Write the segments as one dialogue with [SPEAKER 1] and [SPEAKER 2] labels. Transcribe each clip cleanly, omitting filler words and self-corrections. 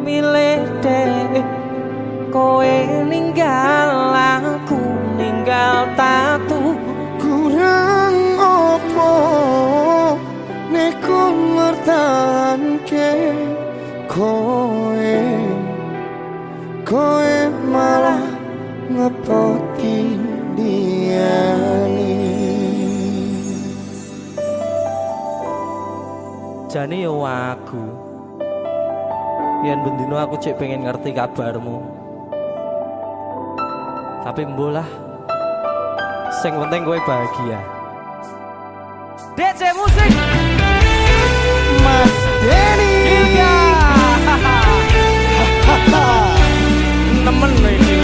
[SPEAKER 1] milih dek kowe ninggal aku ninggal tatu
[SPEAKER 2] kurang opo neku ngertanke kowe malah ngepoti diani.
[SPEAKER 1] jane yo aku yen bendino aku cek pengen ngerti kabarmu tapi mbolah sing penting kowe bahagia. DC musik
[SPEAKER 2] Mas Denny
[SPEAKER 1] Ilga nemen lho iki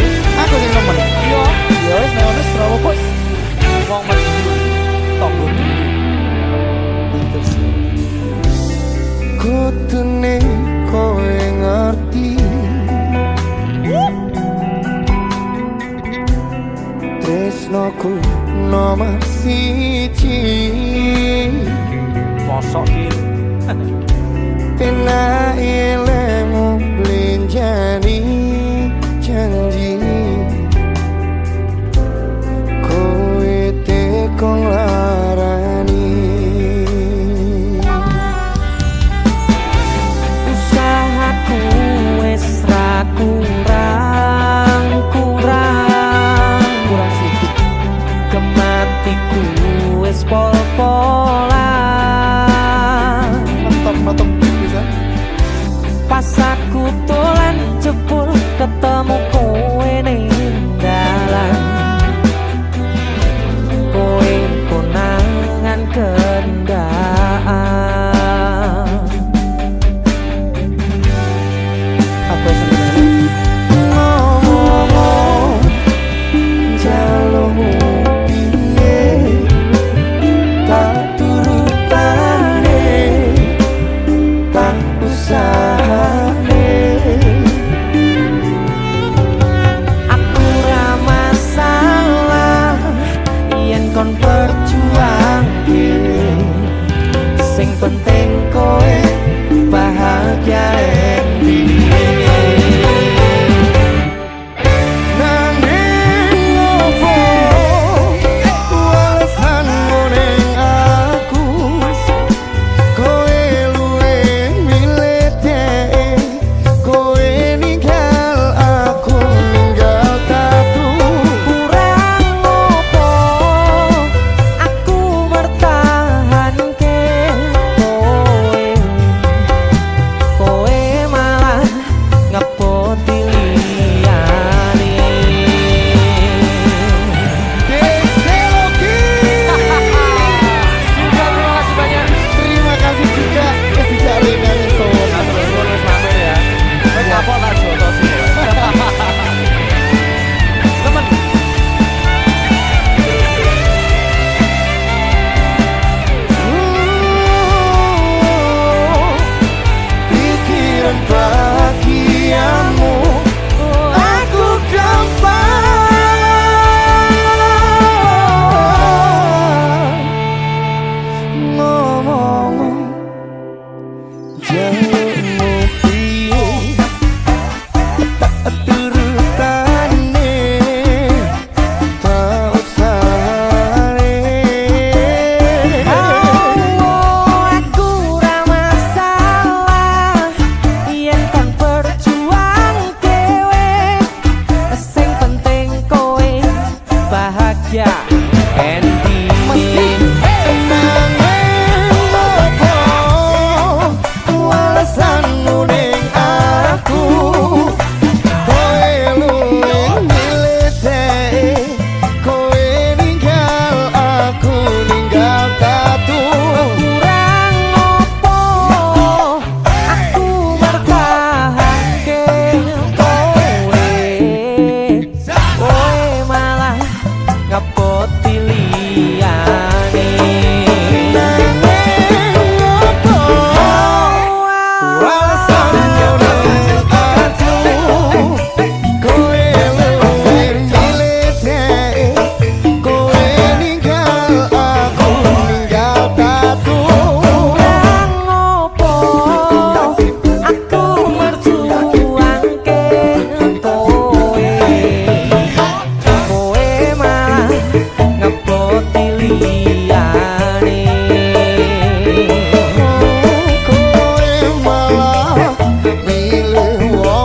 [SPEAKER 2] aku sing nemen
[SPEAKER 1] yo
[SPEAKER 2] ya wis nek ono Surabaya bos
[SPEAKER 1] wong mati tonggo
[SPEAKER 2] kutune kowe ngerti tresnoku nomor siji
[SPEAKER 1] mosok iki
[SPEAKER 2] pena ilmu blinjani janji kowe tekong larani
[SPEAKER 1] usahaku wis ra kurang sikit kematiku wis pol-polan
[SPEAKER 2] mentok bisa
[SPEAKER 1] pas aku tulen jebul ketemu kowe ning dalan kowe konangan kendaan
[SPEAKER 2] apa sebenarnya ngomong jalurmu piye tak turutane tak usahane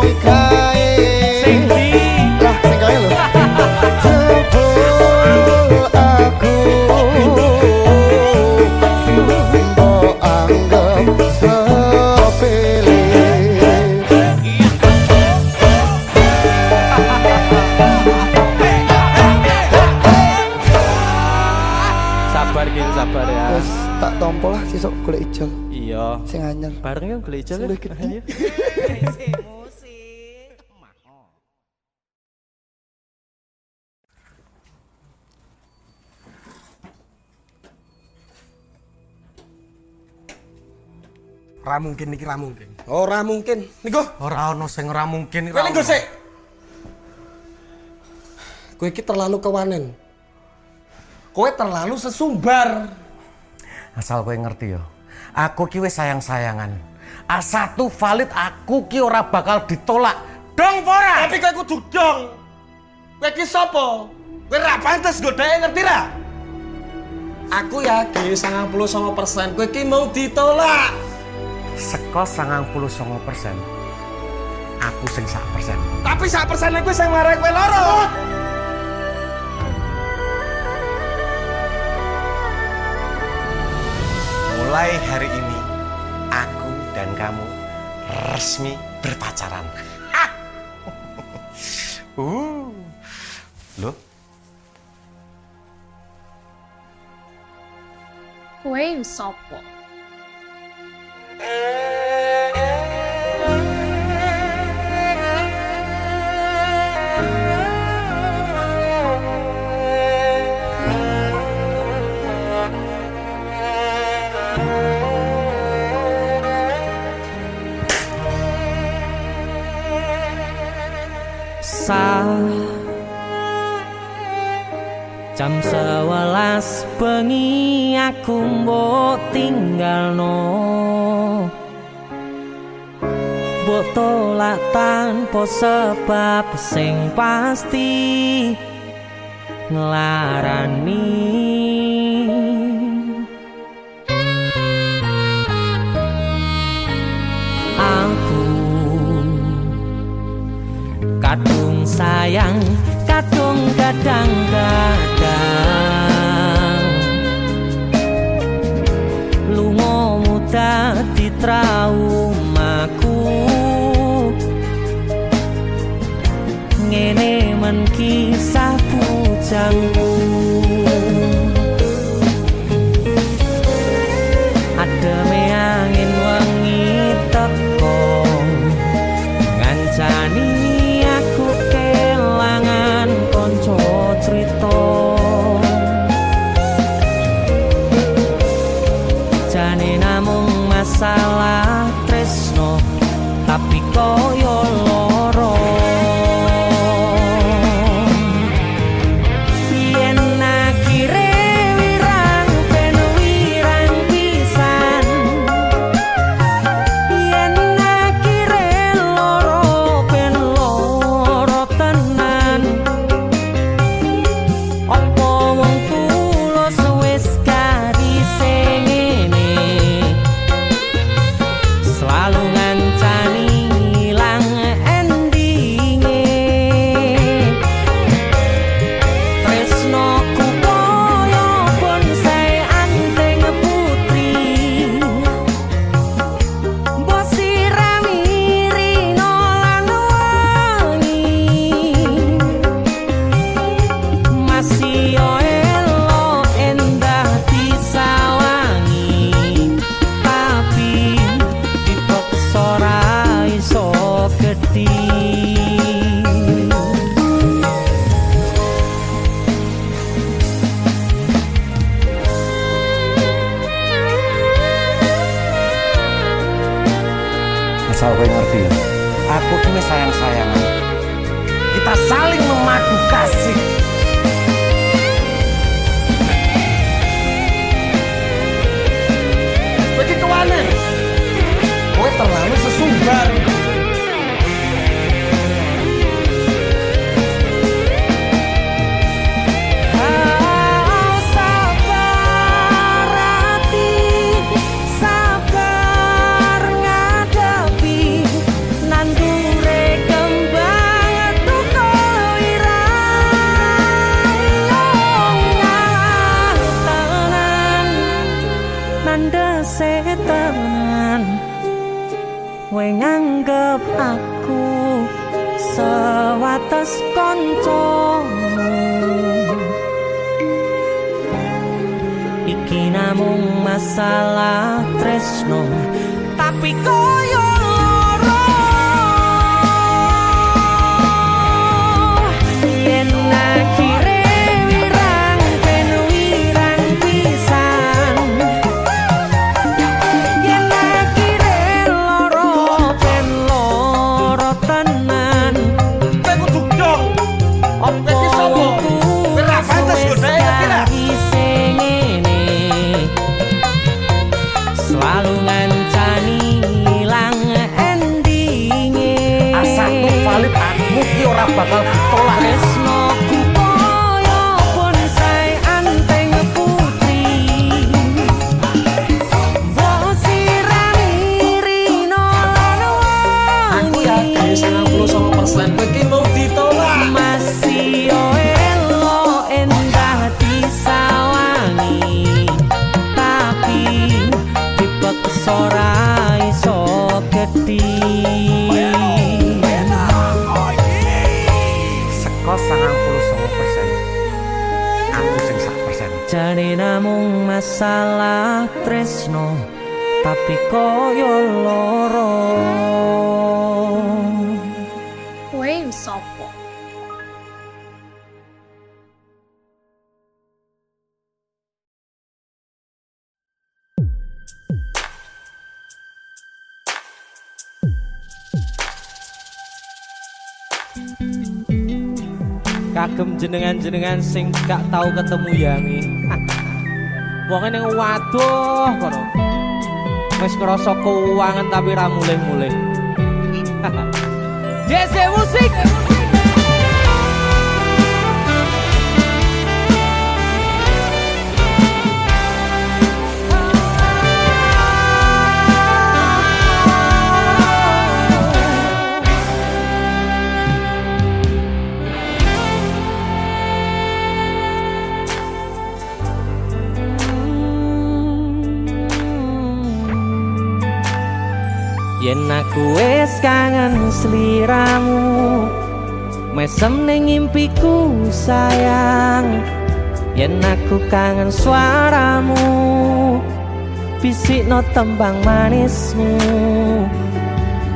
[SPEAKER 2] wong kae.
[SPEAKER 1] Sing ndi?
[SPEAKER 2] Lah sing kae lho. Jebul aku mbok anggap sepele.
[SPEAKER 1] Sabar gitu, sabar ya.
[SPEAKER 2] Wes tak tompo lah sesuk golek ijol
[SPEAKER 1] Iya.
[SPEAKER 2] sing anyar.
[SPEAKER 1] Bareng yuk beli ijol.
[SPEAKER 2] Sing gede.
[SPEAKER 3] Ora mungkin iki ora mungkin. Ora mungkin. Niku
[SPEAKER 4] Ora ono sing ora mungkin.
[SPEAKER 3] kowe linggo sik. Kowe iki terlalu kewanen. Kowe terlalu sesumbar.
[SPEAKER 4] Asal kowe ngerti yo. Aku ki wis sayang-sayangan. A1 valid aku ki ora bakal ditolak. Dong ora?
[SPEAKER 3] Tapi kowe kudu dong. Kowe iki sapa? Kowe ra pantes godhae ngerti ra? Aku yakin 99% kowe iki mau ditolak.
[SPEAKER 4] Seko 99%. Aku sing 1%.
[SPEAKER 3] Tapi 1% kowe sing marek kowe loro.
[SPEAKER 4] Mulai hari ini aku dan kamu resmi berpacaran. Loh,
[SPEAKER 5] Kowe sapa?
[SPEAKER 1] Jam 11 bengi aku mbok tinggalno, mbok tolak tanpa sebab sing pasti nglarani. Aku kadung sayang, kadung kadang-kadang lungamu dadi traumaku. Ngene men kisah bujangku. Ademe angin wengi teko ngancani aku kelangan konco cerita. Jane namung masalah tresno tapi koyo loro. Yen akhire wirang ben wirang pisan, yen akhire loro ben loro tenan. Apa wong tulus wis karise ngene, selalu ngancani ilang endinge. Tresnoku koyo bonsai anting putri, mbok sirami rino lan wangi. Masih yo elok endah disawangi, tapi dipaksa ra iso gedhi.
[SPEAKER 4] asal kowe ngerti ya. Aku ki wis sayang-sayangan. Kita saling memadu kasih.
[SPEAKER 3] Kowe iki kewanen. Kowe terlalu sesumbar.
[SPEAKER 1] Sabar hati, sabar ngadepi nandure anggap aku sewates koncomu. Iki namung masalah tresno, tapi koyo loro. Yen akhire wirang ben wirang pisan, yen akhire loro ben loro tenan.
[SPEAKER 3] Kowe kudu dong. Kowe iki sapa? Kowe ra pantes godhae ngerti ra?
[SPEAKER 1] Selalu ngancani ilang endinge.
[SPEAKER 4] Asal valid aku ki ora bakal ditolak.
[SPEAKER 1] Tresnoku koyo bonsai anteng putri. Wosirani rino lan
[SPEAKER 3] Aku yakin 99% kowe iki mau ditolak.
[SPEAKER 1] masih elo endah disawangi, tapi dipaksa ora iso gedhi.
[SPEAKER 4] Seko 99%. Aku sing 1%.
[SPEAKER 1] Jane namung masalah tresno, tapi koyo loro.
[SPEAKER 5] Kowe sopo?
[SPEAKER 1] Kagem jenengan-jenengan sing gak tau ketemu yangi. Wong ning waduh kono. Wis ngrasa keuangan tapi ra mulih-mulih. JC Musik. Yen aku wis kangen sliramu, mesem ning impiku sayang. Yen aku kangen suaramu, bisikno tembang manismu.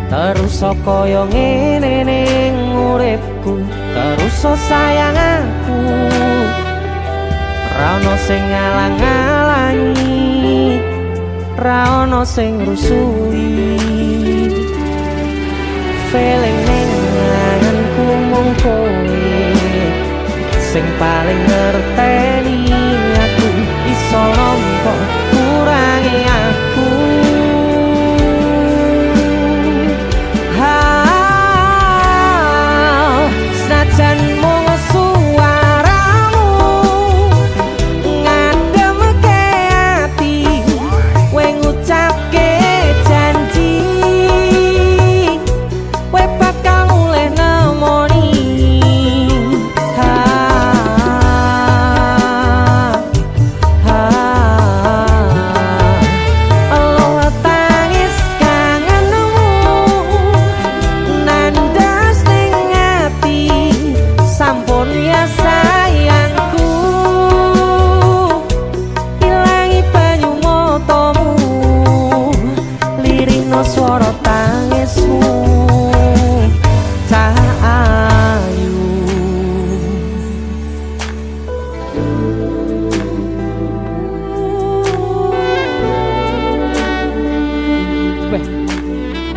[SPEAKER 1] Terus kaya ngene ning uripku, terus sayang aku. Ra ono sing ngalang-alangi, ra ono sing rusui. Feeling ning ngangenku mung kowe sing paling ngerteni aku. Iso nampa kurangi aku. Senajan mung suaramu ngademke ati, kowe ngucapke janji kowe bakal mulih nemoni. Elo tangis kangenmu nandas ning ati, sampun ya sayangku. Ilangi banyu matamu, lirihno swara tangismu. Cahayu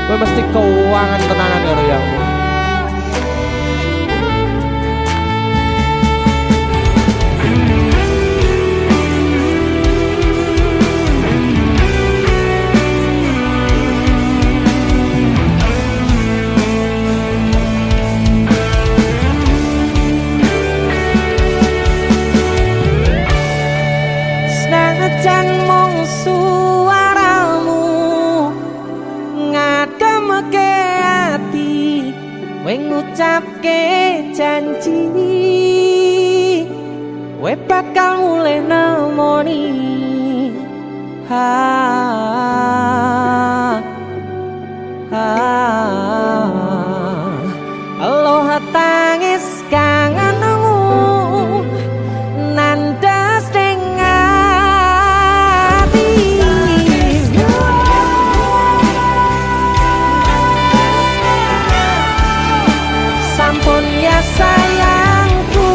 [SPEAKER 1] kowe mesti keuangan tenanan karo yangmu. Senajan mung suaramu ngademke ati, kowe ngucapke janji kowe bakal mulih nemoni. Aloha tangis kangenmu nandas ning ati. Sampun ya sayangku,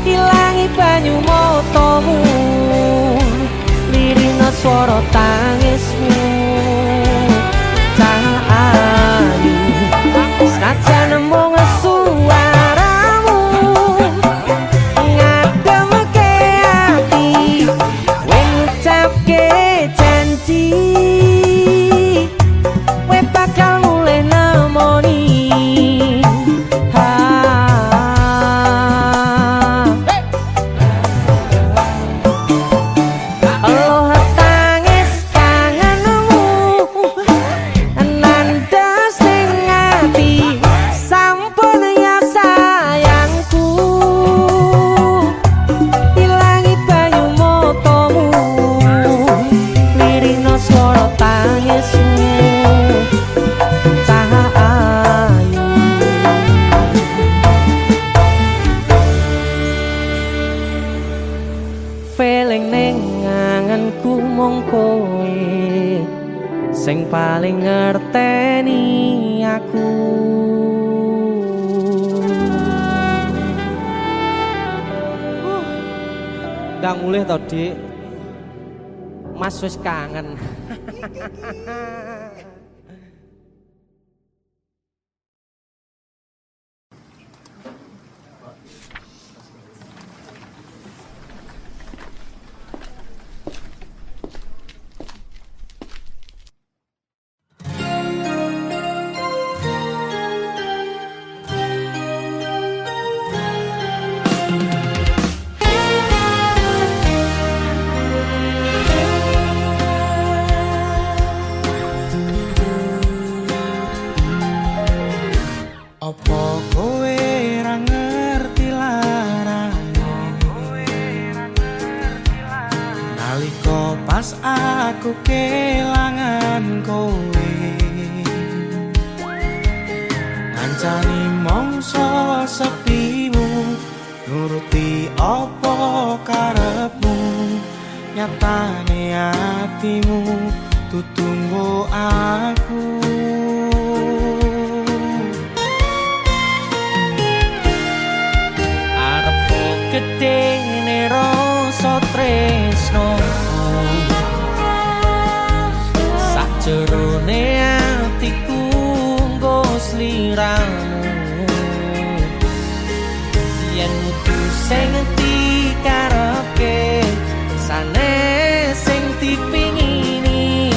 [SPEAKER 1] ilangi banyu motomu, lirina swara tangismu. Senajan mung suaramu ngademke ati, kowe ngucapke janji kowe bakal mulih nemoni. Aloha tangis kangenmu nandas ning ati. Sampun ya sayangku, ilangi banyu motomu, lirina swara tangismu. Cahayu feeling ning anganku mung kowe sing paling ngerteni aku. Ndang mulih to, Dik. Mas wis kangen.
[SPEAKER 6] Apa kowe ra ngerti larane, nalika pas aku kelangan kowe, ngancani mongso sepimu, nuruti apa karepmu, nyatane atimu tutunggu aku.
[SPEAKER 1] Gedene rasa tresno sajerone atiku nggo sliramu, yen mutus sing dikarepke sanes sing dipingini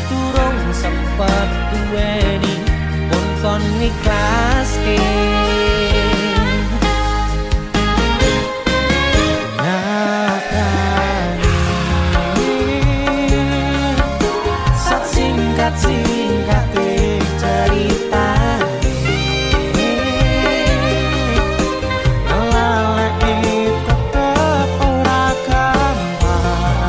[SPEAKER 1] durung sempet duweni pun kon ikhlaske. Singkat cerita ngelalek tetep ora gampang.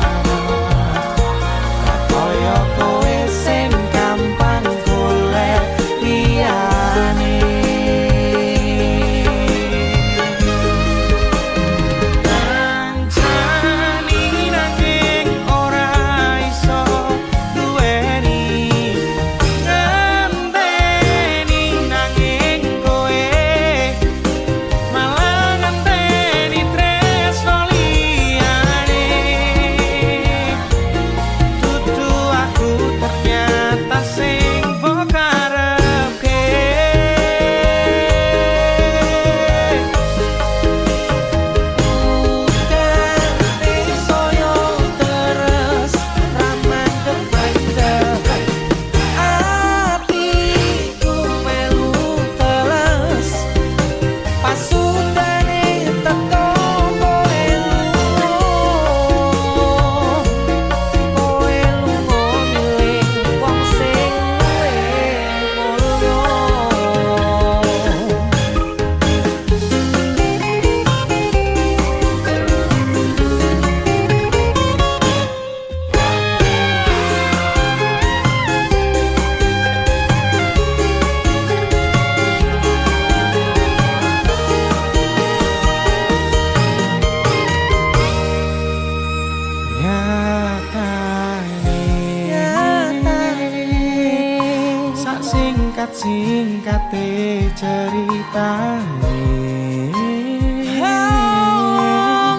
[SPEAKER 6] singkate ceritane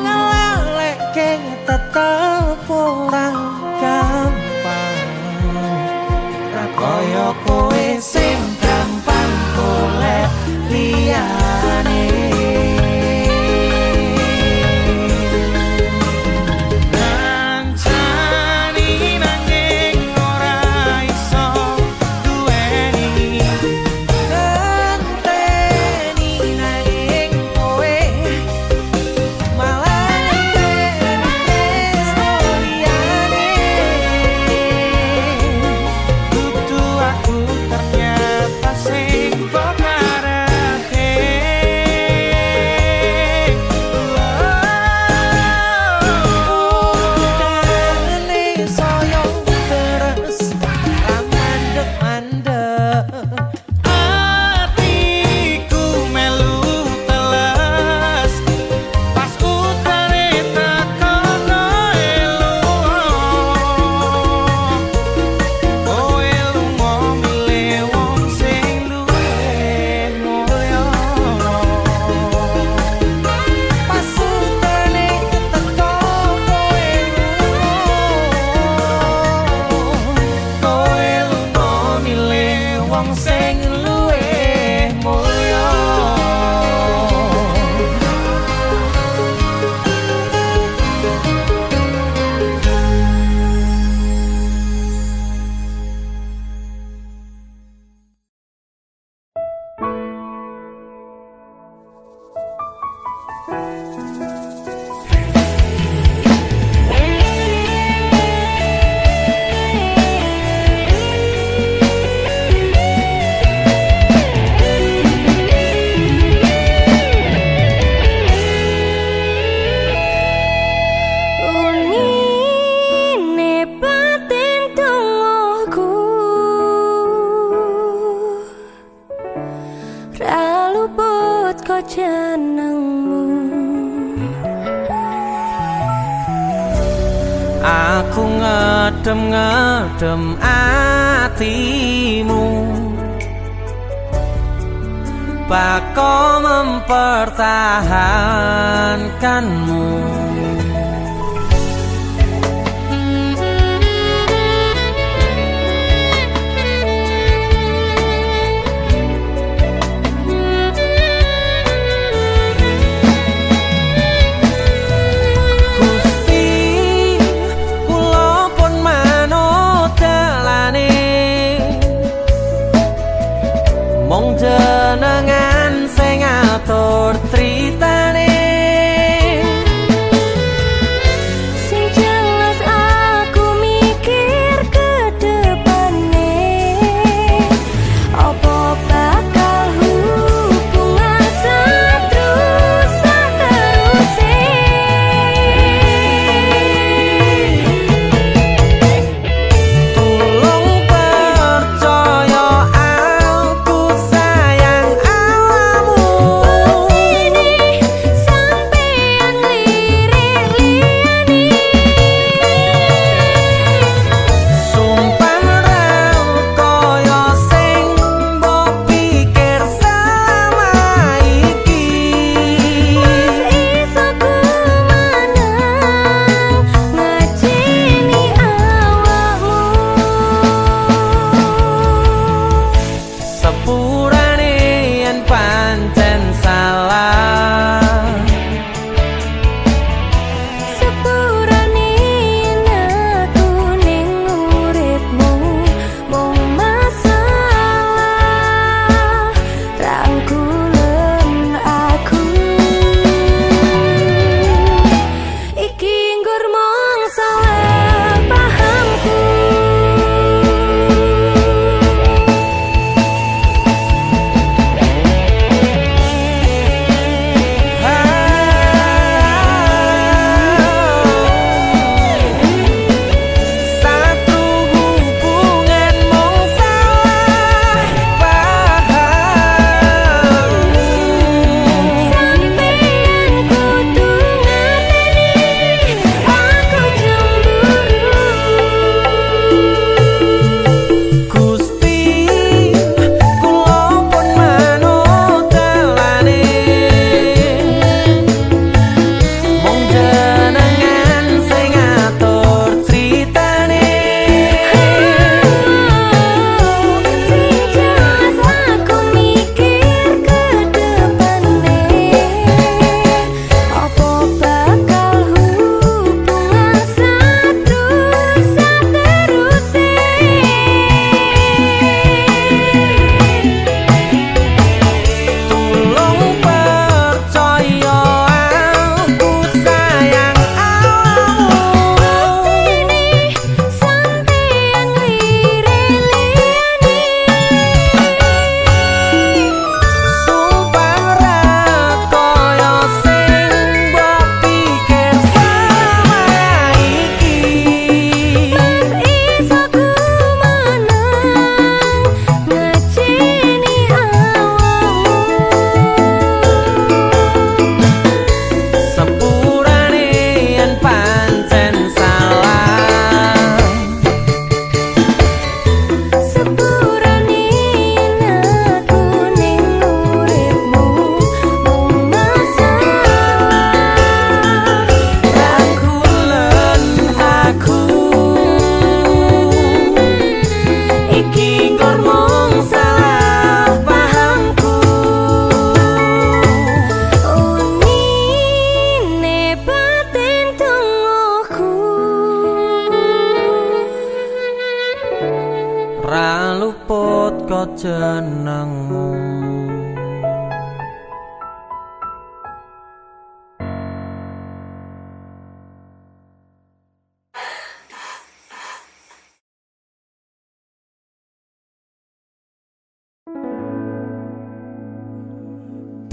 [SPEAKER 1] ngelalekke tetep ora gampang
[SPEAKER 6] kaya kowe sing gampang golek liyane ngancani nanging ora iso duweni
[SPEAKER 1] ngenteni nanging kowe malah tresno liyane
[SPEAKER 6] kudu aku ternyata sing mbok karepe
[SPEAKER 1] Dane saya terus mandek-mandek
[SPEAKER 6] atiku melu teles pas utare tekono elu kowe lunga milih wong sing luwih mulya
[SPEAKER 1] pasutane teko
[SPEAKER 6] kowe lunga milih wong sing luwih mulya
[SPEAKER 5] Unine batin tungguku ra luput kok jenengmu
[SPEAKER 1] aku ngedem-ngedem atimu bako mempertahankanmu Gusti kula pun manut dalane mong jenengan sing ngatur critane
[SPEAKER 5] sing jelas aku mikir ke depane apa bakal hubungan seterus
[SPEAKER 1] tulung percaya aku sayang
[SPEAKER 6] sayangmu.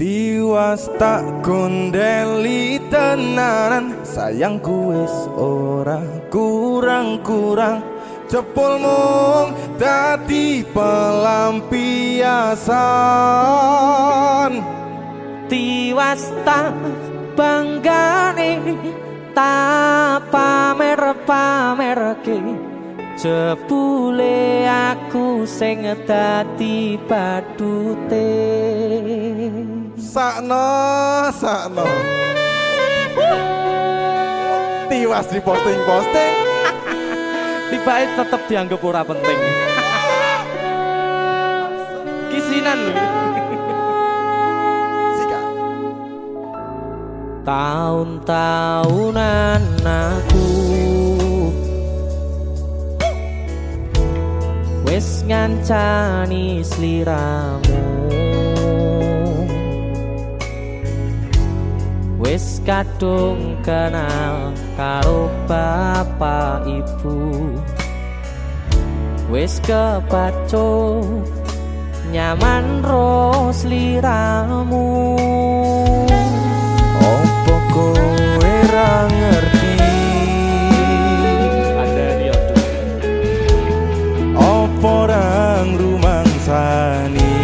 [SPEAKER 7] Tiwas tak gondeli tenanan, sayangku wis ora kurang-kurang. Jepul mung dadi pelampiasan.
[SPEAKER 1] Tiwas tak banggane tak pamer-pamerke, jebule aku sing dadi badute.
[SPEAKER 7] Sakno Tiwas di posting-posting,
[SPEAKER 1] Tibae tetep dianggap ora penting. Kisinan lho.
[SPEAKER 2] Sikat.
[SPEAKER 1] Tahun-tahunan aku wis ngancani sliramu, wis kadung kenal karo bapak ibu, wis kepacut nyaman ro sliramu.
[SPEAKER 7] opo kowe ra ngerti?
[SPEAKER 1] Ada dia
[SPEAKER 7] Opo rang rumangsani?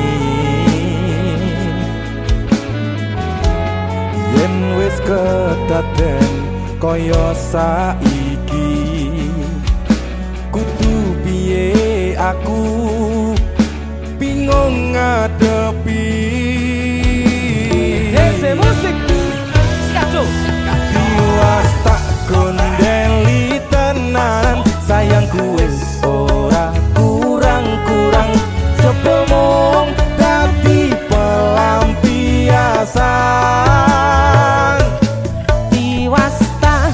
[SPEAKER 7] Yen wis kedaden kaya saiki, kudu piye aku bingung ngadepi.
[SPEAKER 1] Dese musik Skato.
[SPEAKER 7] Tiwas tak gondeli tenan, sayangku wis ora kurang-kurang. Jebul mung dadi pelampiasan.
[SPEAKER 1] Tiwas tak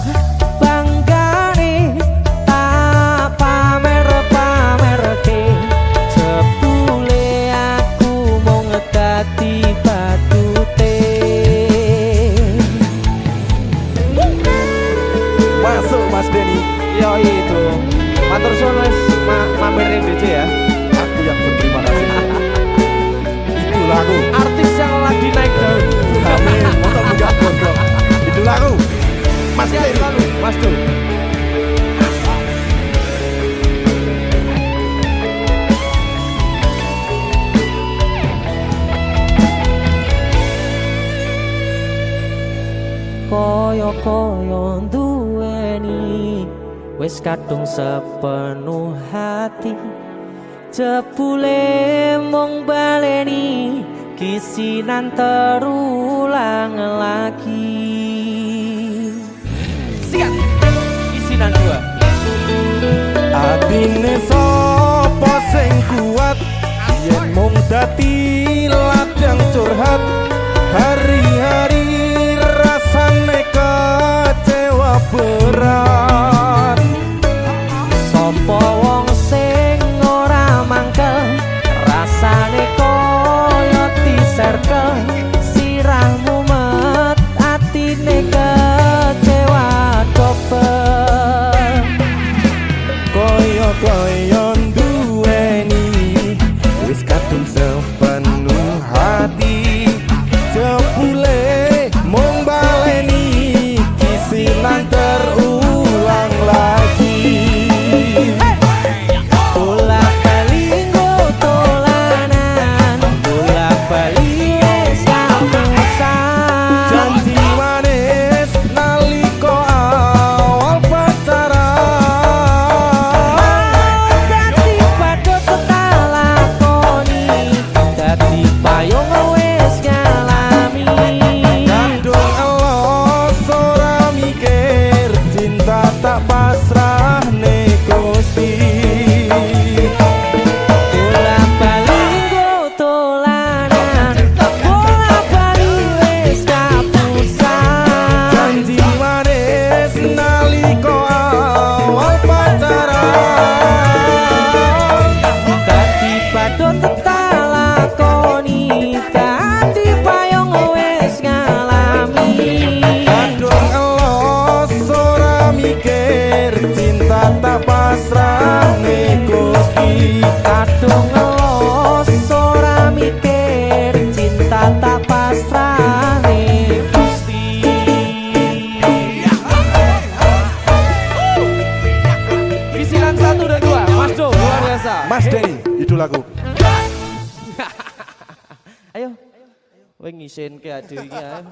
[SPEAKER 1] banggane tak pamer-pamerke, jebule aku mung dadi badute.
[SPEAKER 7] Masuk Mas Denny,
[SPEAKER 1] Yo itu matur suwun wis mamerin DJ ya.
[SPEAKER 7] aku yang berterima kasih. Itulah aku.
[SPEAKER 1] Artis yang lagi naik daun.
[SPEAKER 7] Amin, motor buka gondrong. Itulah aku, Mas
[SPEAKER 1] Siap
[SPEAKER 7] Denny.
[SPEAKER 1] selalu, Mas Du. Koyo-koyo duweni wis kadung sepenuh hati, jebule mung baleni kisinan terulang lagi. Sikat kisinan dua.
[SPEAKER 7] Atine sapa sing kuat, yen mung dadi ladang curhat. Hari-hari rasane kecewa berat.
[SPEAKER 1] Sopo wong sing ora mangkel, rasane koyo diserkel, sirahmu met atine kecewa dobel.
[SPEAKER 7] Koyo-koyo duweni wis kadung sepenuh hati, jebule mung baleni kisinan terulang lagi.
[SPEAKER 1] Bolak-balik tolanan, bolak-balik wis kapusan.
[SPEAKER 7] Janji manis nalika awal pacaran,
[SPEAKER 1] Dadi padha ketalakoni, dadi payung wis Ayo. Kowe ngisinke ade iki ayo.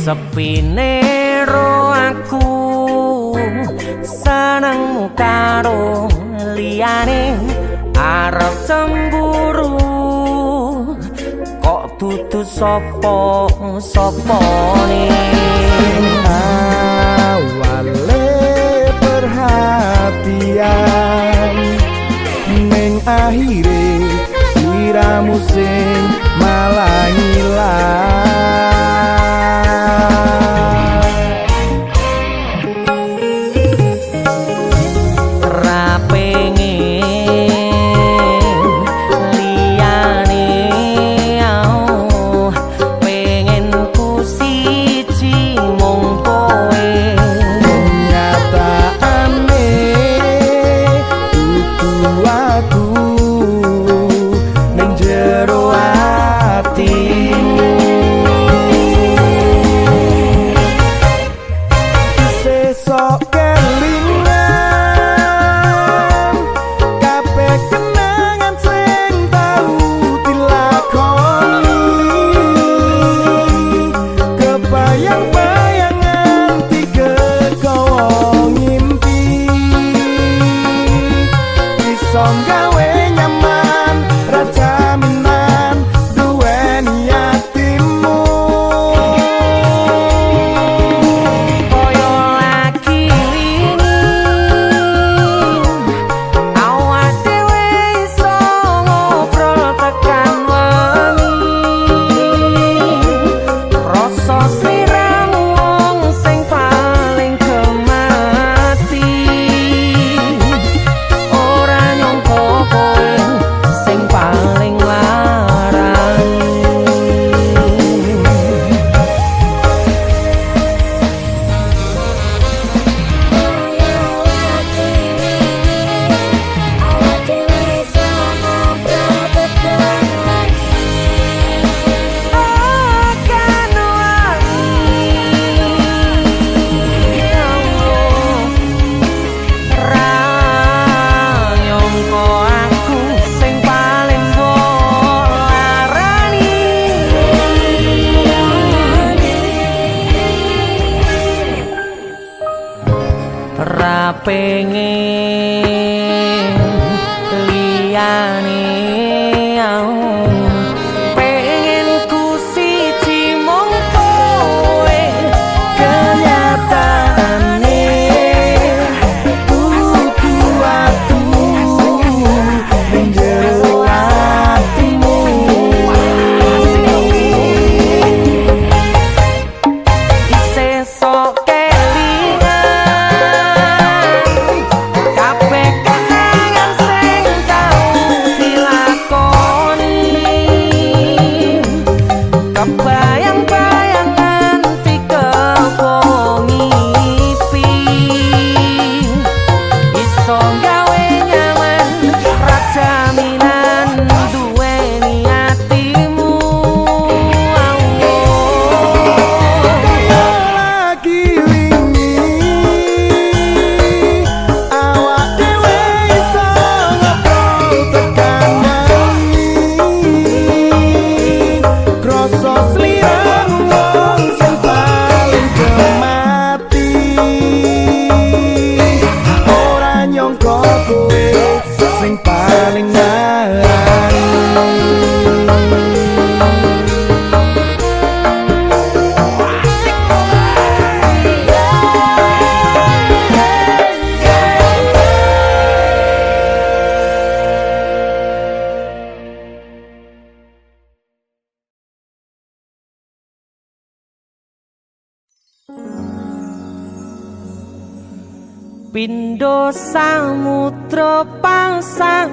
[SPEAKER 6] Sepine ro aku senengmu karo liyane arep cemburu kok dudu sapa-sapane
[SPEAKER 2] Awale perhatian ning akhire sliramu sing malah ngilang
[SPEAKER 6] ra pengen liyane pengen ku siji mung kowe
[SPEAKER 2] kenyataane dudu aku ning jero atimu sesok kelingan kabeh kenangan sing tau dilakoni kebayang-bayangan digegawa ngimpi iso gawe nyaman ra jaminan duweni atimu
[SPEAKER 6] koyo lagi wingi awak dhewe iso ngobrol tekan wengi rasa sliramu wong sing paling gemati ora nyangka kowe sing paling larang akan ra nyangka aku sing paling mbok larani ra pengen liyane pengen ku siji mung kowe
[SPEAKER 2] kenyataane dudu aku ning jero atimu
[SPEAKER 6] sesok kelingan kabeh kenangan sing tau dilakoni kebayang-bayangan dikepo ngipi iso gawe nyaman ra jaminan duweni atimu
[SPEAKER 2] lagi wingi awak dhewe iso ngobrol tekan wengi krasa sliramu wong sing paling gemati ora nyangka kowe sing paling larang
[SPEAKER 6] Pindho samudra pasang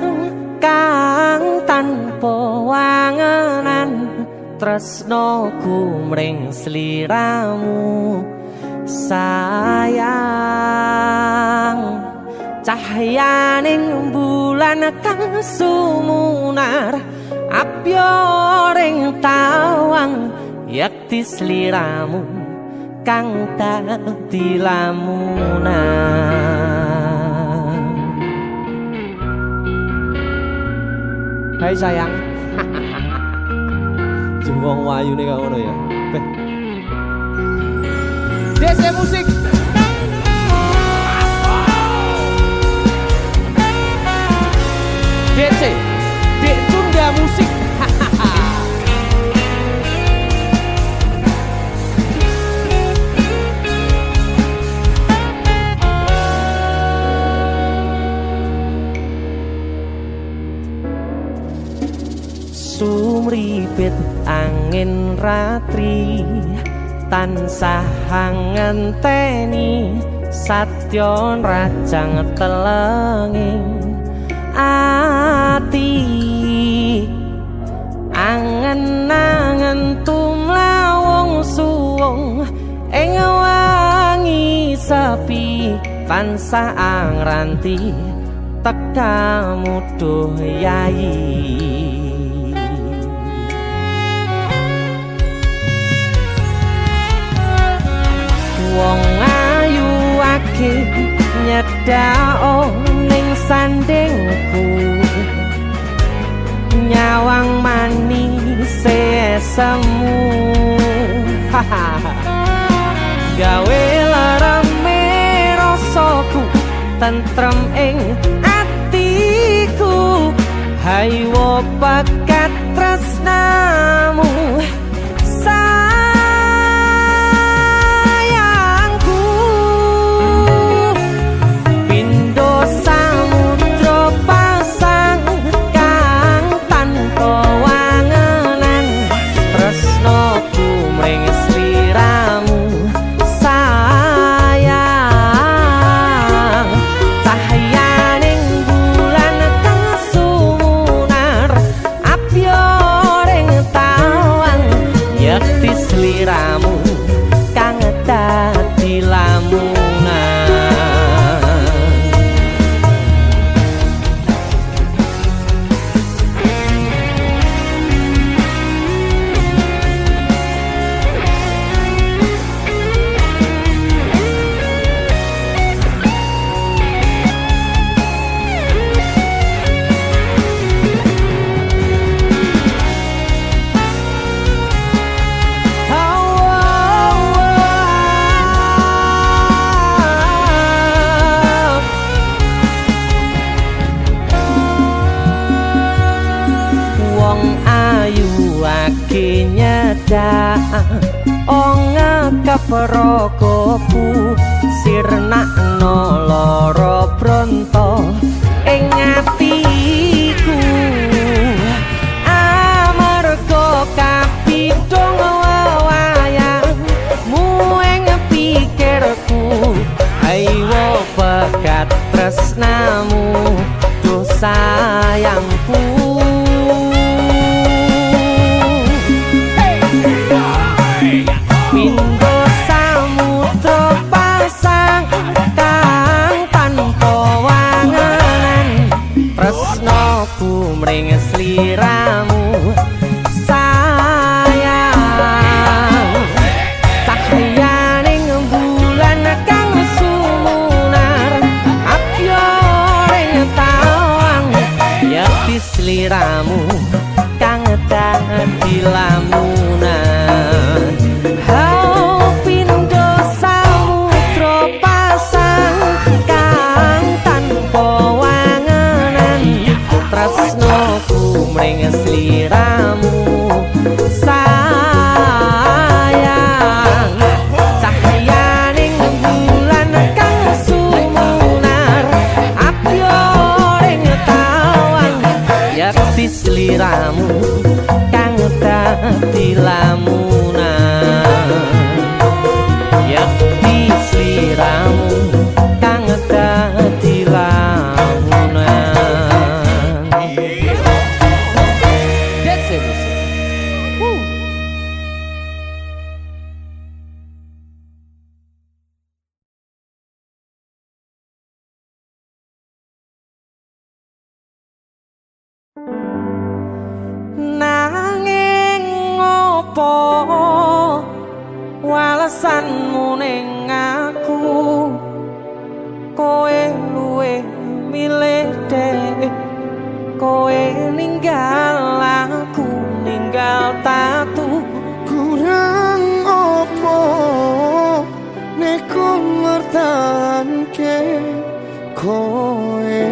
[SPEAKER 6] kang tanpa wangenan tresnoku mring sliramu sayang cahyaning bulan kang sumunar apyoring tawang yakti sliramu kang dadi lamunan.
[SPEAKER 1] Hai sayang. Jengwong wayu nih ngono ya. Beh. DC musik. DC. Dek tunda musik.
[SPEAKER 6] Sumripit angin ratri tansah ngenteni satyon rajang telenging ati angen-angen tumlawung suwung ing wangi sepi tansah angranti tekamu duh yayi. Wong ayu ake nyedhak ning sandingku nyawang manis semu gawe larame rasaku tentrem ing atiku haywo bakat tresnamu sliramu kang dadi lamunan. Nyedak ngekep rogoku sirnakno lara bronto ing atiku amarga kapidhong wayangmu ing pikirku ayo bakat tresnamu duh sayangku. Pindho samudra pasang kang tanpa wanganan tresnoku mring sliramu sayang cahyaning bulan kang sumunar apyoring tawang yakti sliramu kang dadi lamunan. Mring sliramu sayang cahyaning bulan kang sumunar apyoring tawang yakti sliramu kang dadi lamunan yakti sliramu kang dadi lamunan.
[SPEAKER 2] ke koe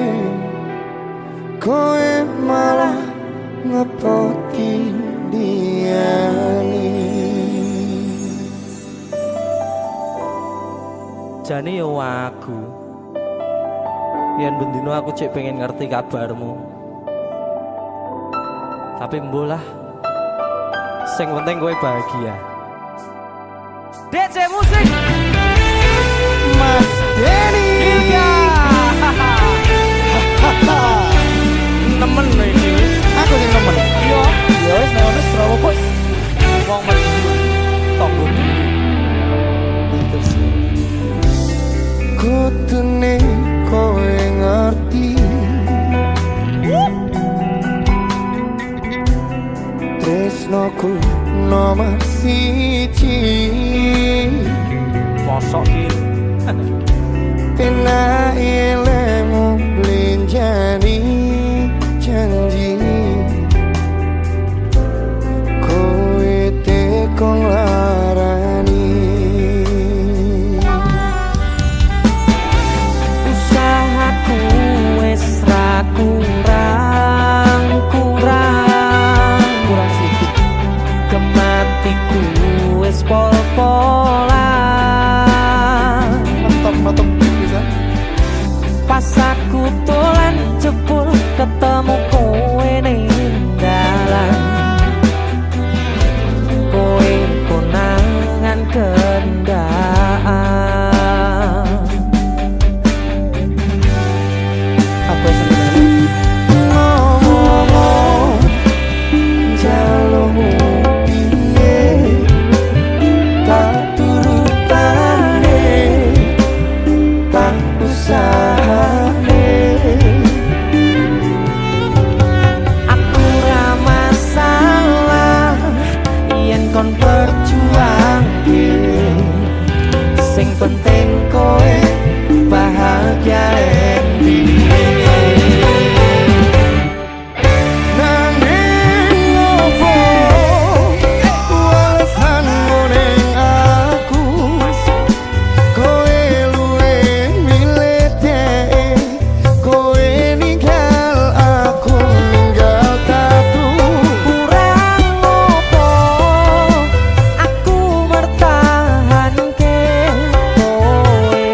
[SPEAKER 2] koe malah ngepoti diani.
[SPEAKER 1] Jane yo aku. Yen bendino aku cek pengen ngerti kabarmu. Tapi mbolah. Sing penting kowe bahagia. DC musik.
[SPEAKER 2] Mas Denny
[SPEAKER 1] Ilga. Nemen lho iki.
[SPEAKER 2] aku sing nemen.
[SPEAKER 1] Yo,
[SPEAKER 2] Ya wis nek ono Srawa bos.
[SPEAKER 1] wong Madiun. Tonggo dhewe. Terus
[SPEAKER 2] Kutune kowe ngerti tresnoku nomor siji
[SPEAKER 1] mosok iki.
[SPEAKER 2] pena ilmu blenjani janji kowe tekong larani.
[SPEAKER 6] Usahaku wis ra kurang sikit, kematiku wis pol-polan.
[SPEAKER 2] Nonton bisa
[SPEAKER 6] Pas aku dolan jebul ketemu kowe ning dalan, kowe konangan kendaan.
[SPEAKER 2] apa sebenarnya ngomong jalurmu piye tak turutane tak usahane.
[SPEAKER 6] Aku ra masalah yen kon perjuangke, sing penting kowe bahagia
[SPEAKER 2] Nanging opo walesan ning aku kowe luwe milih dhek kowe ninggal aku ninggal tatu.
[SPEAKER 6] kurang opo aku mertahanke kowe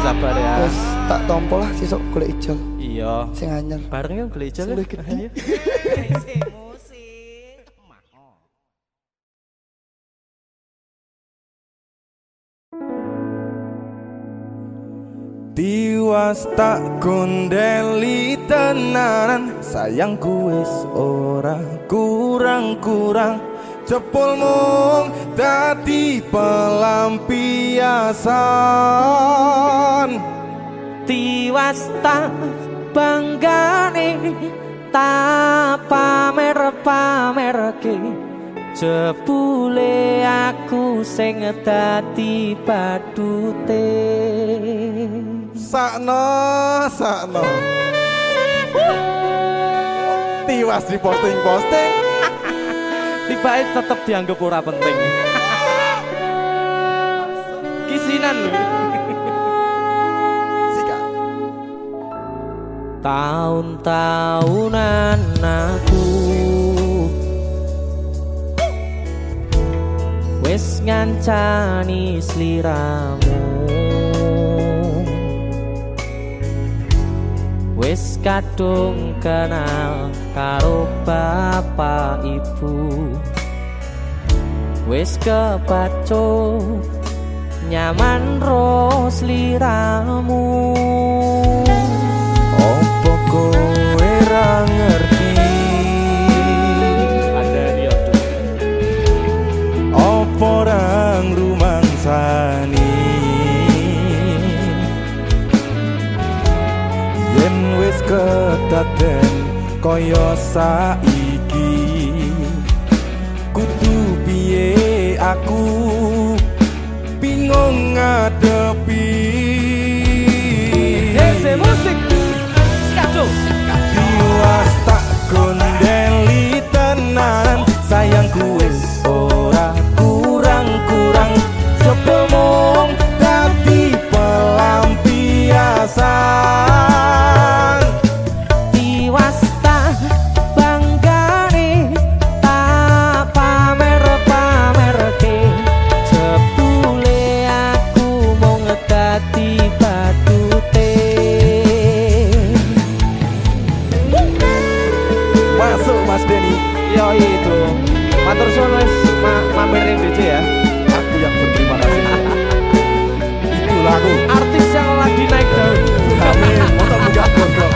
[SPEAKER 1] sabar ya.
[SPEAKER 2] Wes tak tompo lah sesuk golek ijol
[SPEAKER 1] Iya.
[SPEAKER 2] sing anyar.
[SPEAKER 1] Bareng yo golek ijol.
[SPEAKER 2] Sing luwih gede.
[SPEAKER 1] Ayo.
[SPEAKER 2] Tiwas tak kondeli tenanan, sayangku wis ora kurang-kurang, cepul mung dadi pelampiasan.
[SPEAKER 6] Tiwas tak banggane tak pamer-pamerke, jebule aku sing dadi badute.
[SPEAKER 2] Sakno Tiwas di posting
[SPEAKER 1] Tibae tetep dianggap ora penting. Kisinan lho.
[SPEAKER 2] Sika
[SPEAKER 6] Tahun-tahunan aku wis ngancani sliramu, wis kadung kenal karo bapak ibu, wis kepacut nyaman ro sliramu.
[SPEAKER 2] opo kowe ra ngerti,
[SPEAKER 1] Ada dia tuh.
[SPEAKER 2] opo ra ngrumangsani, yen wis kedaden kaya saiki, kudu piye aku bingung ngadepi.
[SPEAKER 1] Dese musik. Skado.
[SPEAKER 2] Tiwas tak gondeli tenan, sayangku wis ora kurang-kurang, cepul mung dadi pelampiasan.
[SPEAKER 6] Tiwas tak banggane tak pamer-pamerke, jebule aku mung dadi badute.
[SPEAKER 2] Masuk Mas Denny,
[SPEAKER 1] Yo itu. Matur suwun wis mampir ning DC ya.
[SPEAKER 2] aku yang berterima kasih. Itulah aku.
[SPEAKER 1] Artis yang lagi naik daun.
[SPEAKER 2] Amin. Motor muda gondrong.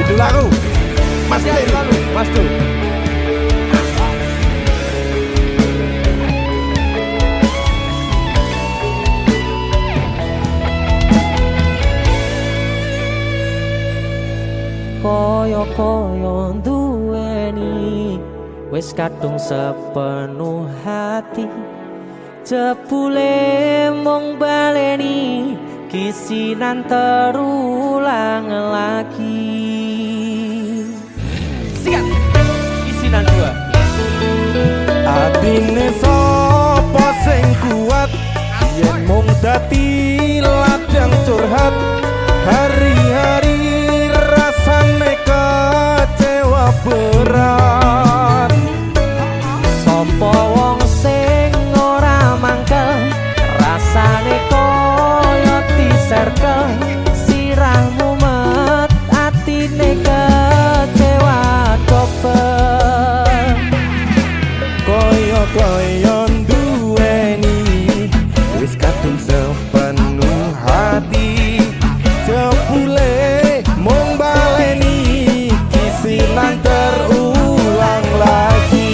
[SPEAKER 2] Itulah aku. Mas
[SPEAKER 1] Sehat
[SPEAKER 2] Denny.
[SPEAKER 1] selalu, Mas Du.
[SPEAKER 6] Koyo-koyo duweni wis kadung sepenuh hati, jebule mung baleni kisinan terulang lagi.
[SPEAKER 1] Sikat. Isinan dua.
[SPEAKER 2] Atine sapa sing kuat, yen mung dadi ladang curhat, hari-hari rasane kecewa berat.
[SPEAKER 6] Sopo wong sing ora mangkel, rasane koyo diserkel, sirahmu met atine kecewa dobel.
[SPEAKER 2] Koyo-koyo duweni wis kadung sepenuh hati, jebule mung baleni kisinan terulang lagi.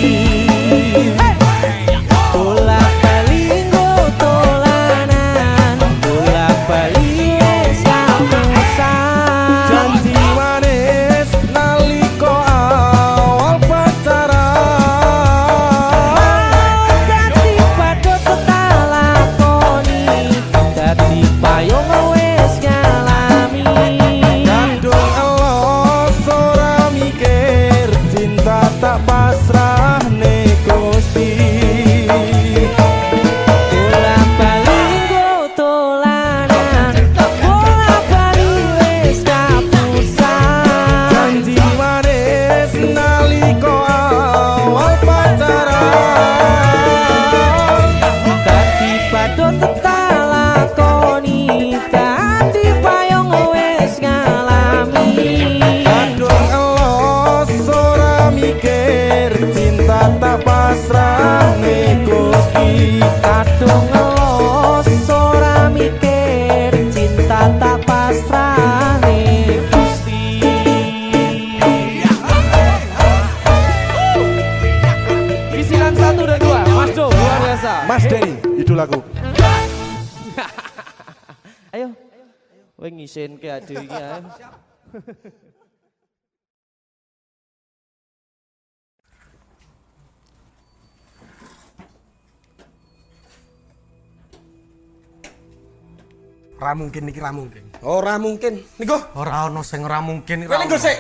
[SPEAKER 6] Bolak-balik tolanan, bolak-balik wis kapusan.
[SPEAKER 2] Janji manis nalika awal pacaran,
[SPEAKER 6] Dadi padha tak lakoni, dadi payung wis ngalami.
[SPEAKER 2] kandung elos ora mikir, cinta tak pasrah Gusti.
[SPEAKER 6] Bolak-balik tolanan, bolak-balik wis kapusan.
[SPEAKER 2] Janji manis nalika awal pacaran,
[SPEAKER 6] Dadi padha tak lakoni,
[SPEAKER 1] Ayo. Kowe ngisinke ade iki ayo.
[SPEAKER 2] Ra mungkin niki ra mungkin.
[SPEAKER 3] Ora mungkin. Niku,
[SPEAKER 4] Ora ono sing ora mungkin.
[SPEAKER 3] kowe niku sik.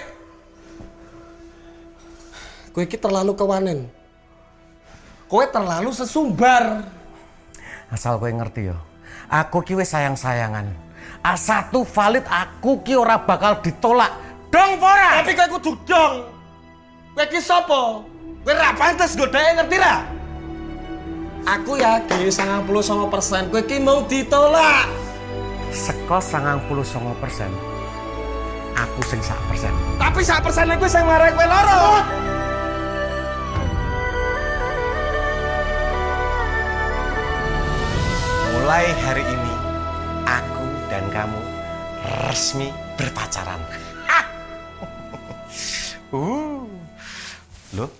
[SPEAKER 3] Kowe iki terlalu kewanen. Kowe terlalu sesumbar.
[SPEAKER 4] Asal kowe ngerti yo. Aku ki wis sayang-sayangan. A1 valid aku ki ora bakal ditolak. Dong ora?
[SPEAKER 3] Tapi kowe kudu dong. Kowe iki sapa? Kowe ra pantes godheke ngerti ra? Aku yakin 99% kowe iki mau ditolak.
[SPEAKER 4] Seko 99%. Aku sing 1%.
[SPEAKER 3] Tapi 1% iku sing marai kowe loro.
[SPEAKER 4] Mulai hari ini aku dan kamu resmi berpacaran. Loh,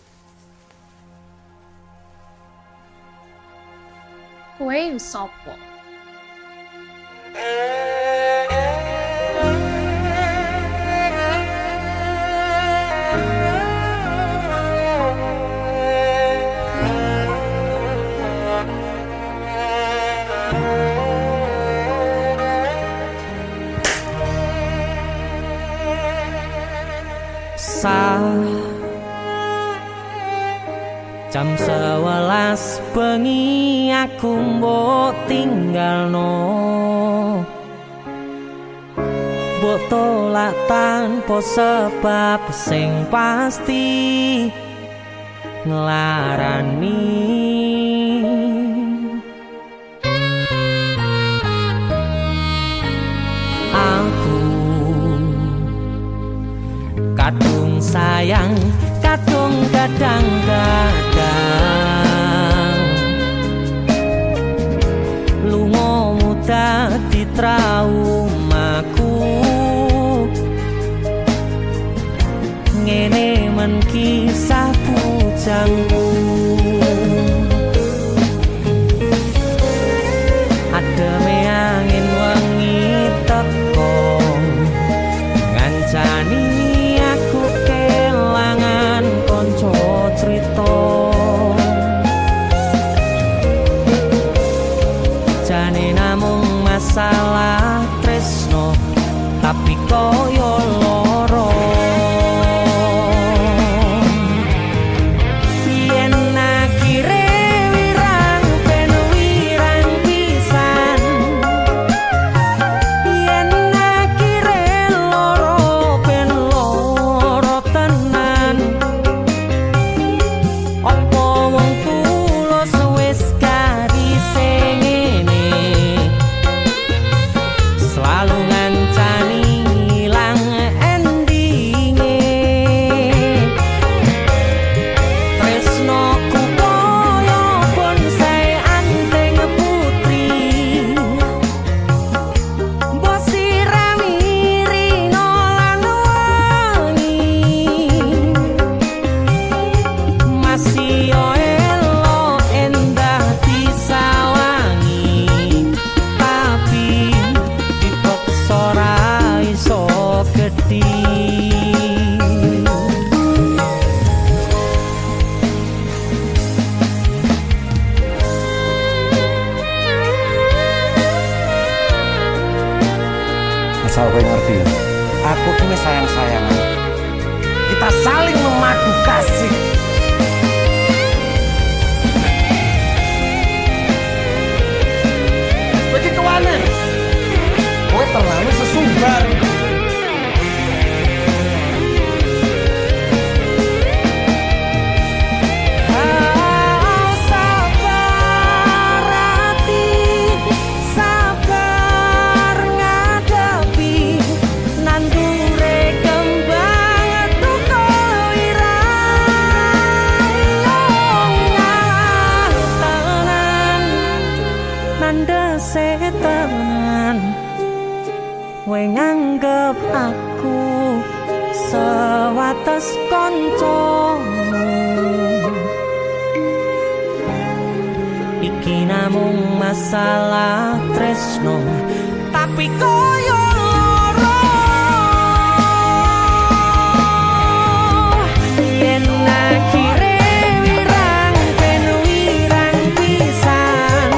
[SPEAKER 8] Kowe sapa?
[SPEAKER 6] Jam 11 bengi aku mbok tinggalno, mbok tolak tanpa sebab sing pasti nglarani. Aku kadung sayang, kadung kadang-kadang lungamu dadi traumaku. Ngene men kisah bujangku, ademe angin wengi teko ngancani aku kelangan konco cerita. Jane namung masalah tresno tapi koyo loro. Yen akhire wirang ben wirang pisan, yen akhire loro ben loro tenan. Apa wong tulus wis karise ngene, selalu ngancani ilang endinge. Tresnoku koyo bonsai anting putri, mbok sirami rino lan wangi. Masih elo endah disawangi, tapi dipaksa ra iso gedhi.
[SPEAKER 4] asal kowe ngerti ya. Aku ki wis sayang-sayangan. Kita saling memadu kasih.
[SPEAKER 3] Kowe iki kewanen. Kowe terlalu sesumbar.
[SPEAKER 6] Sabar hati, sabar ngadepi nandure kembang tuko irang tenan, nandese tenan. Kowe nganggep aku sewates koncomu, iki namung masalah tresno tapi koyo loro. Yen akhire wirang ben wirang pisan.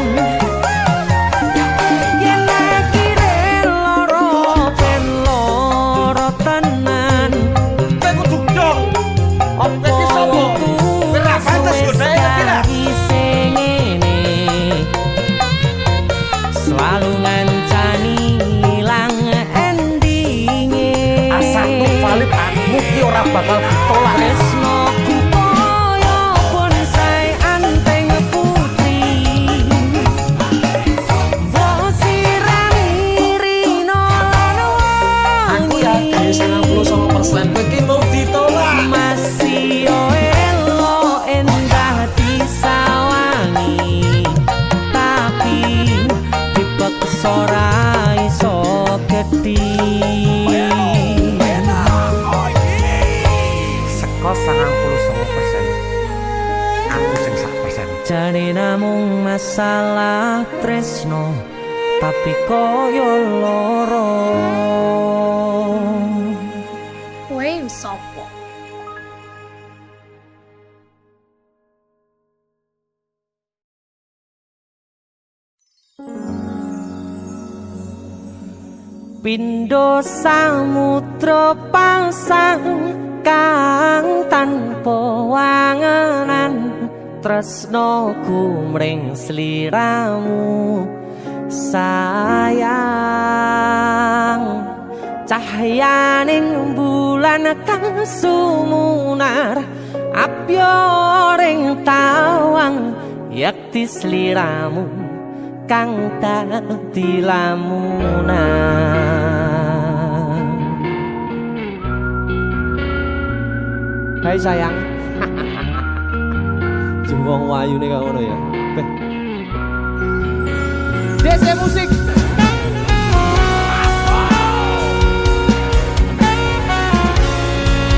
[SPEAKER 6] Yen akhire loro ben loro tenan.
[SPEAKER 3] Kowe kudu dong. Kowe iki sapa? Kowe ra pantes godhae ngerti ra?
[SPEAKER 6] Selalu ngancani ilang endinge.
[SPEAKER 4] Asal valid aku ki ora bakal ditolak.
[SPEAKER 6] Tresnoku koyo bonsai anteng putri. Wosirami-rino
[SPEAKER 3] Aku yakin 99% kowe iki mau ditolak.
[SPEAKER 6] masih elo endah disawangi, tapi dipaksa ora iso gedhi.
[SPEAKER 4] Seko 99%. Aku sing 1%.
[SPEAKER 6] Jane namung masalah tresno, tapi koyo loro.
[SPEAKER 8] Kowe sopo?
[SPEAKER 6] Pindho samudra pasang kang tanpa wangenan, tresnoku mring sliramu sayang. Cahyaning bulan kang sumunar apyoring tawang, yakti sliramu kang dadi lamunan.
[SPEAKER 1] Hai sayang. Jeng wong wayune kok ngono ya. Beh. DC musik.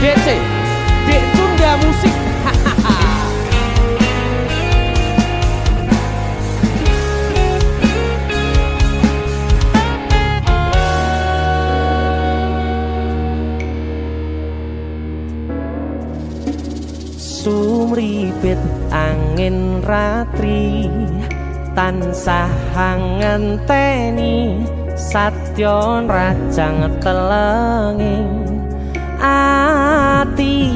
[SPEAKER 1] DC. Dek Tunda Musik.
[SPEAKER 6] Sumripit angin ratri tansah ngenteni satyon rajang telenging ati.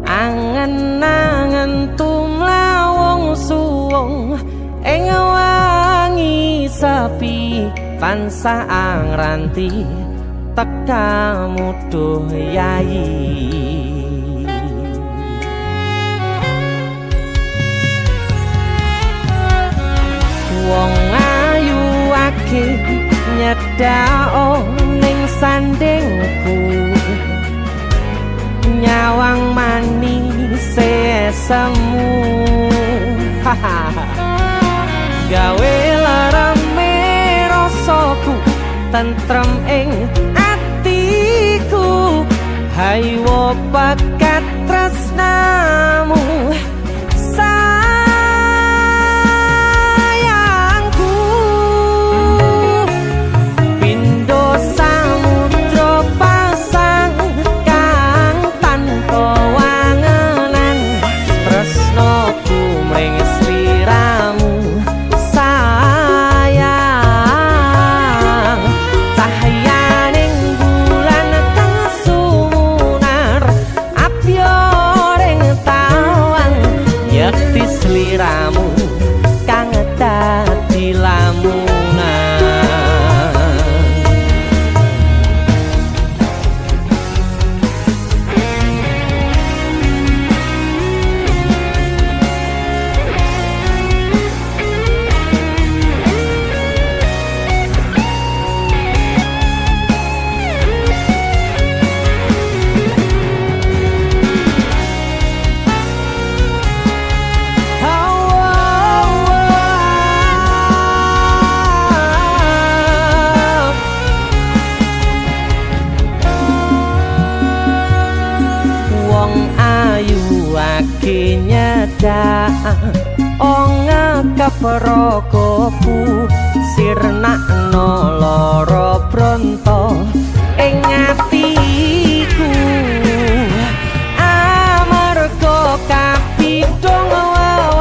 [SPEAKER 6] Angen-angen tumlawung suwung ing wangi sepi tansah angranti tekamu duh yayi. Wong ayu akeh nyedhao ning sandingku, nyawang manis semu. Gawe larame rasaku tentrem ing atiku, haywo pakat tresnamu sayangku. Pindho samudra pasang kang tanpa wangenan, tresnoku mring sliramu sayang. Cahyaning bulan kang sumunar apyoring tawang, yakti sliramu kang dadi lamunan. Wong ayu ake nyedak ong ngekep rogoku sirnakno lara bronto ing atiku amarga kapidhong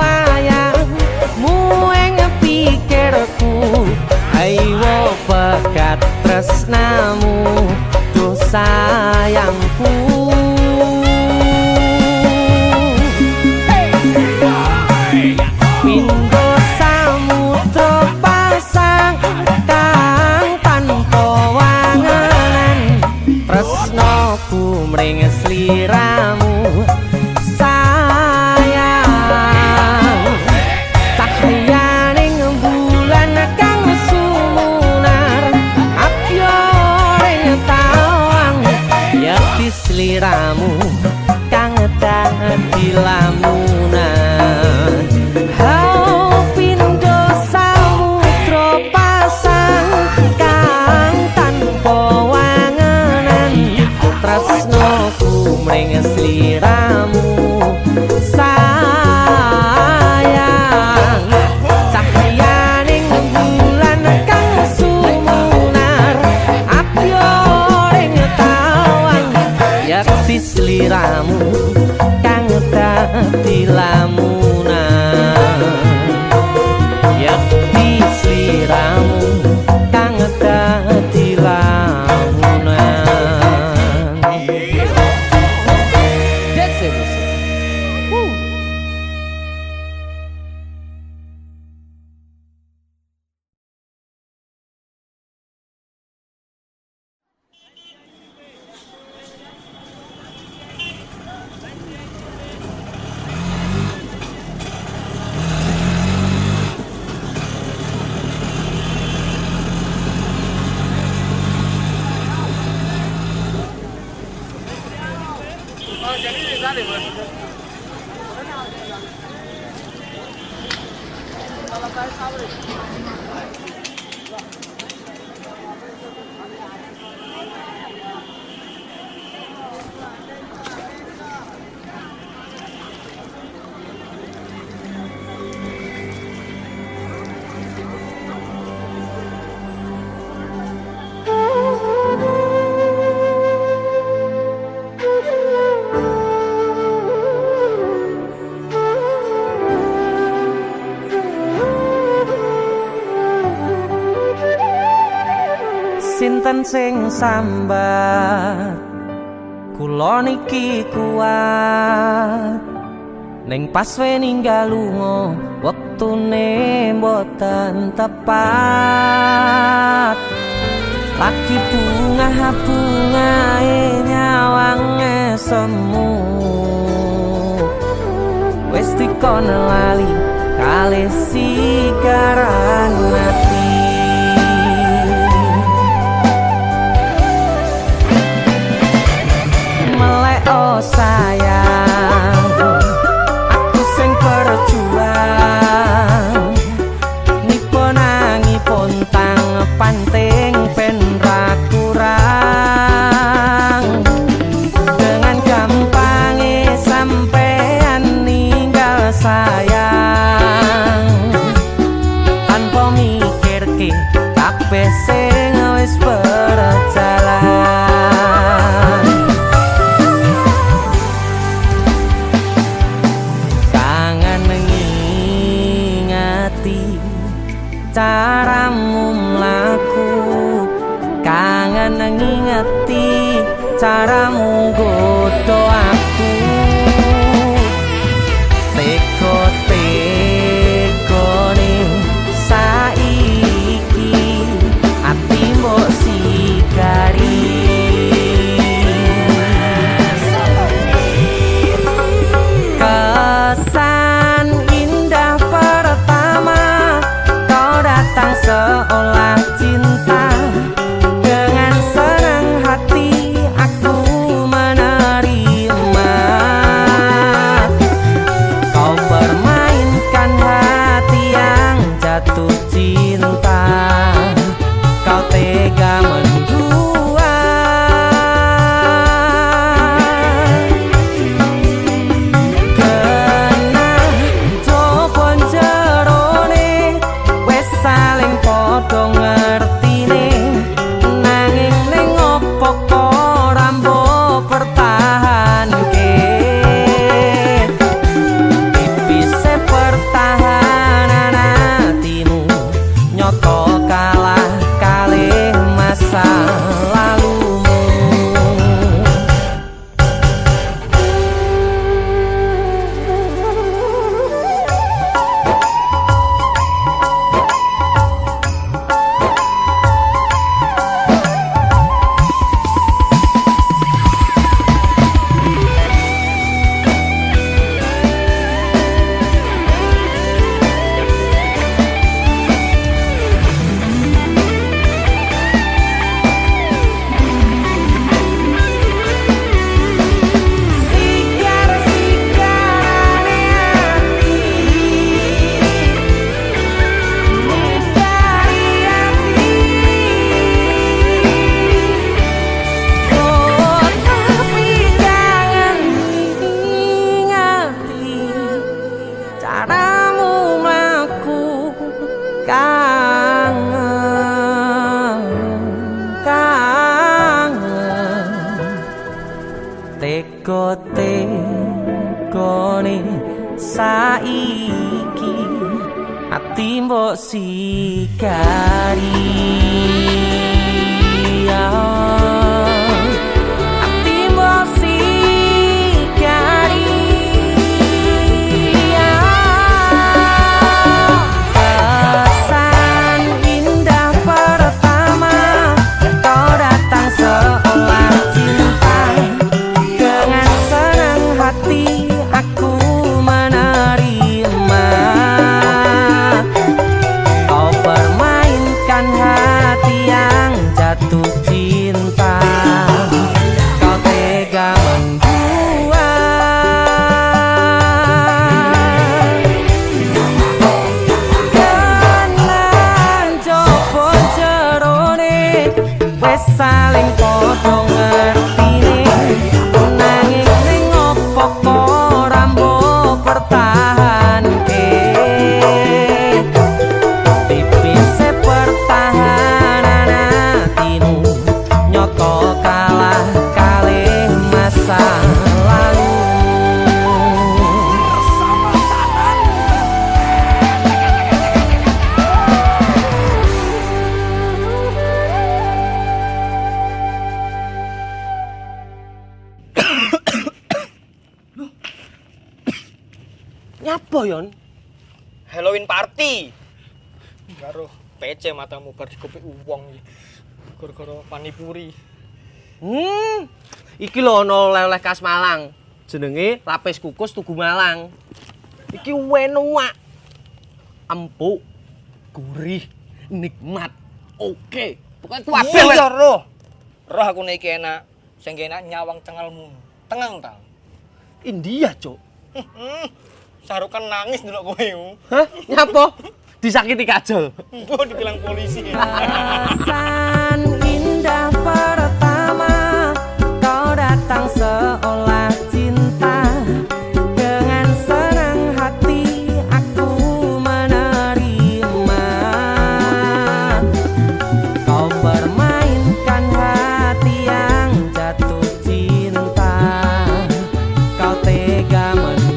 [SPEAKER 6] wayangmu ing pikirku ayo pekat tresnamu duh sayangku Pindho samudra pasang kang tanpa wanganan tresnoku mring sliramu sayang cahyaning bulan kang sumunar apyoring tawang yakti sliramu kang dadi lamunan hau pindho samudra pasang kang tanpa wanganan tresnoku mring sliramu sayang cahyaning bulan kang sumunar apyoring tawang yakti sliramu kang dadi lamunan yakti sliramu kang dadi lamunan that's it. Sinten sing sambat kula niki kuat ning pas we ninggal lunga wektune mboten tepat lagi bunga-bungae nyawange semu wis dikon lali kalih sikaran ati oh sayang aku sing berjuang niponangipun tang panting ben ra kurang dengan gampangnya sampean ninggal sayang tanpa mikirke kabeh sing wis berjalan caramu mlaku kangen ngingeti caramu godho aku teko-tekone saiki ati mbok sikari kesan indah pertama datang seolah cinta dengan senang hati aku menang kote kone saiki ati mbok sikari ati mbok sikari kesan indah pertama kau datang seolah cinta dengan senang hati aku menerima kau permainkan hati yang jatuh cinta kau tega membuat kanan jopo jerone wes saling podo ngertine nanging ning opo ora mbok pertahanke tipise pertahanan hatimu nyoto kalah kalih masa lalu nyapa yon
[SPEAKER 9] Halloween party. Karo PC matamu bar dikopi uwong iki. Gara-gara panipuri.
[SPEAKER 1] Iki lho ana oleh-oleh khas Malang. Jenenge lapis kukus Tugu Malang. Iki enak. Empuk, gurih, nikmat. Oke. Pokoke kabeh
[SPEAKER 9] Iya roh. Roh aku nek iki enak. Sing enak nyawang cengelmu. Tengang ta.
[SPEAKER 1] India, Cuk.
[SPEAKER 9] Sarukan nangis ndelok kowe.
[SPEAKER 1] Hah? Nyapa? Disakiti kajol.
[SPEAKER 9] Mbok dibilang polisi.
[SPEAKER 6] kesan indah pertama kau datang seolah cinta dengan senang hati aku menerima kau permainkan hati yang jatuh cinta kau tega menduat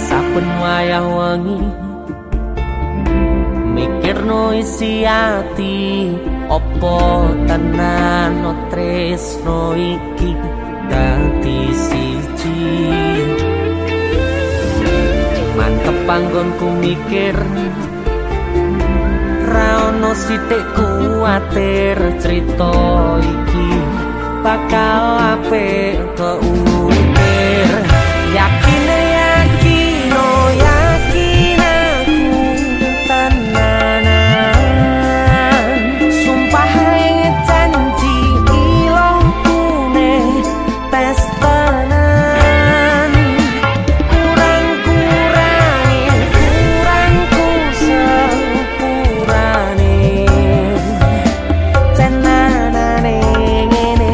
[SPEAKER 6] saben wayah wengi mikirno isi ati opo tenan no tresno iki dadi siji mantep panggonku mikir ra ono sithik kuwatir crita iki bakal apik keukir yakin oh yakin aku tenanan sumpah yang janji ilongku nih tes tenan kurangku sepurane cenanane ngene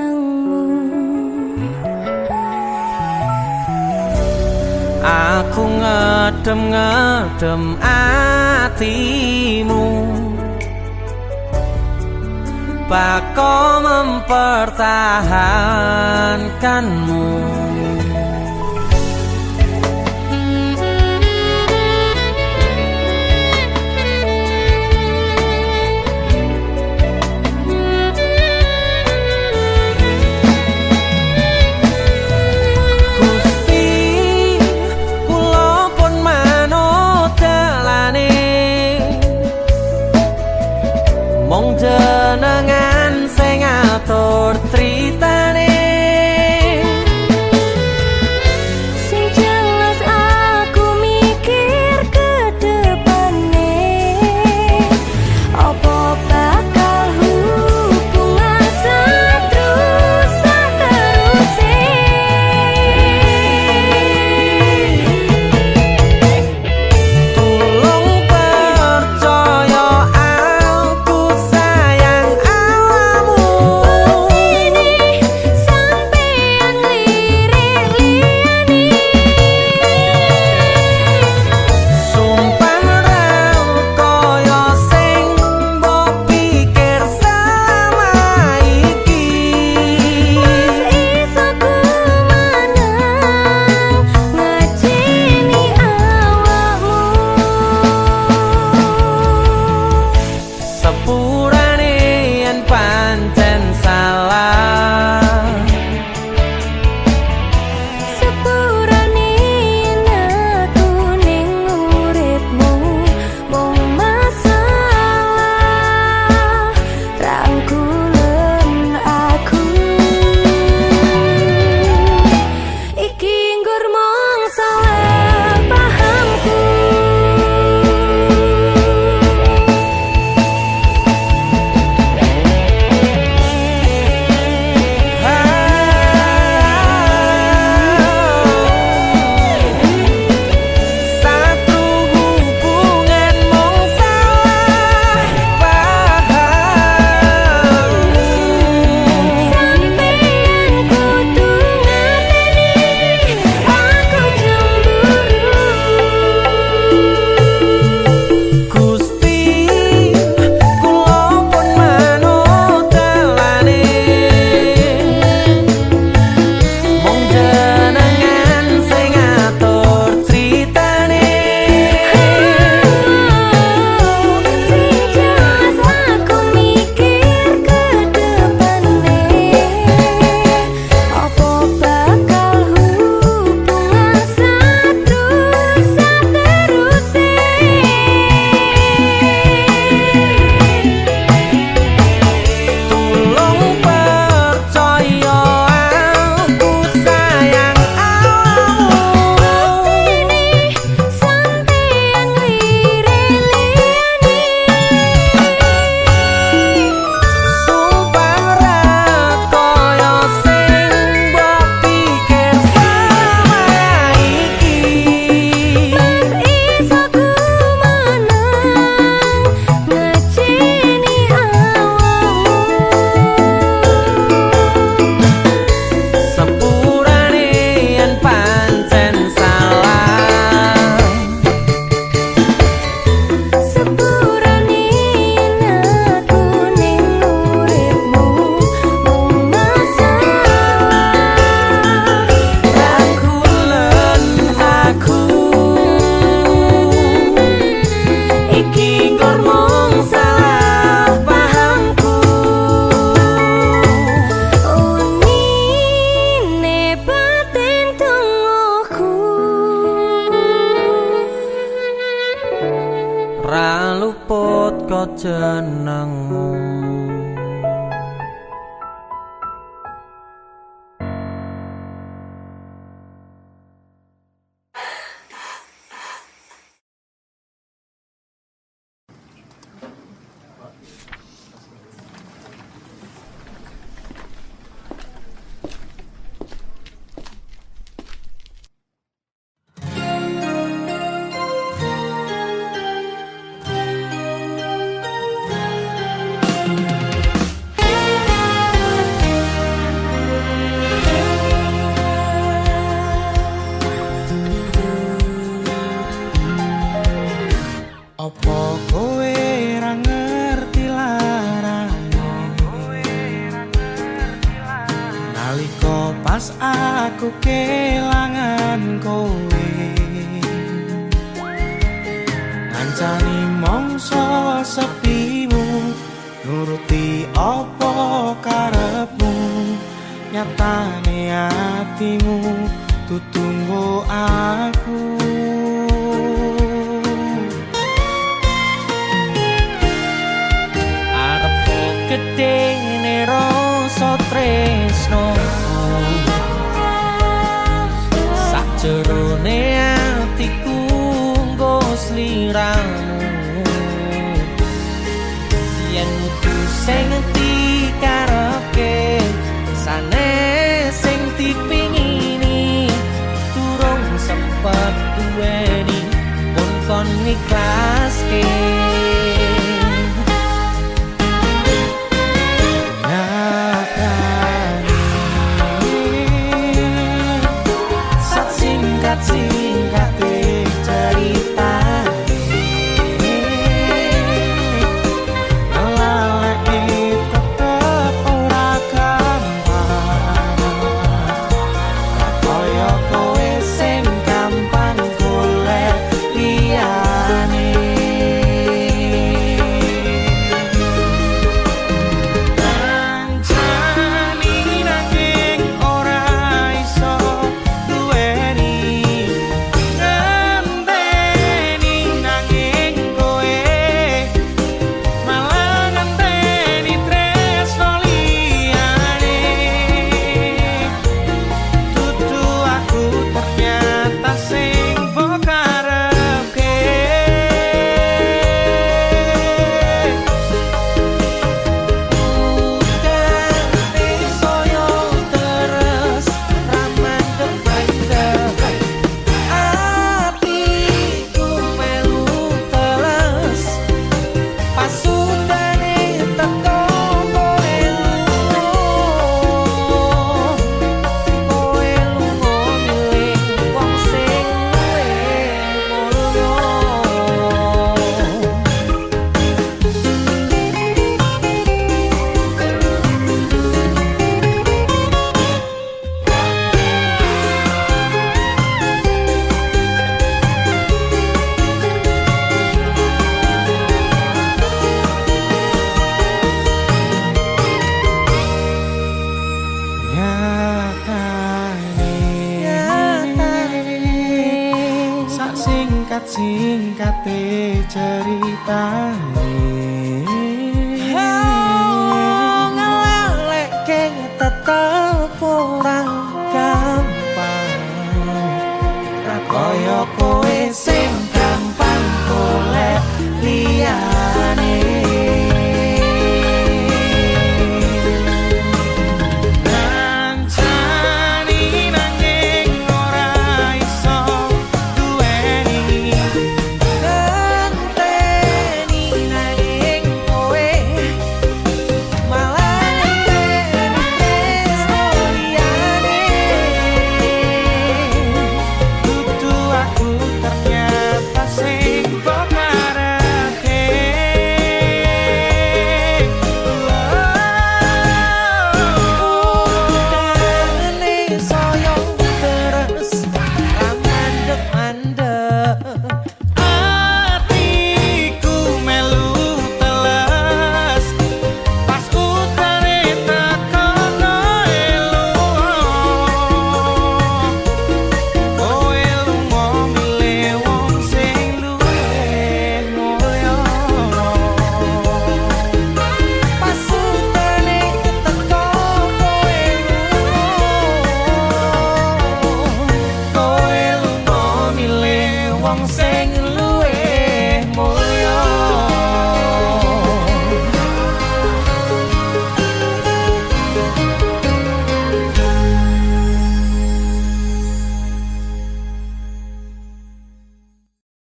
[SPEAKER 5] senengmu.
[SPEAKER 6] Aku ngedem-ngedem atimu, bako mempertahankanmu. Mong jenengan sing ngatur critane,
[SPEAKER 3] pas aku kelangan kowe ngancani mongso sepimu nuruti apa karepmu nyatane hatimu tutunggu aku
[SPEAKER 6] Arepku gedene rasa tresno sakjerone atiku nggo sliramu yen kudu sing dikarepke sanes sing dipingini durung sempet duweni pun kon ikhlaske singkat cerita lalek tetep ora gampang kaya kowe sing gampang golek liyane kancani nanging ora iso duweni singkat cerita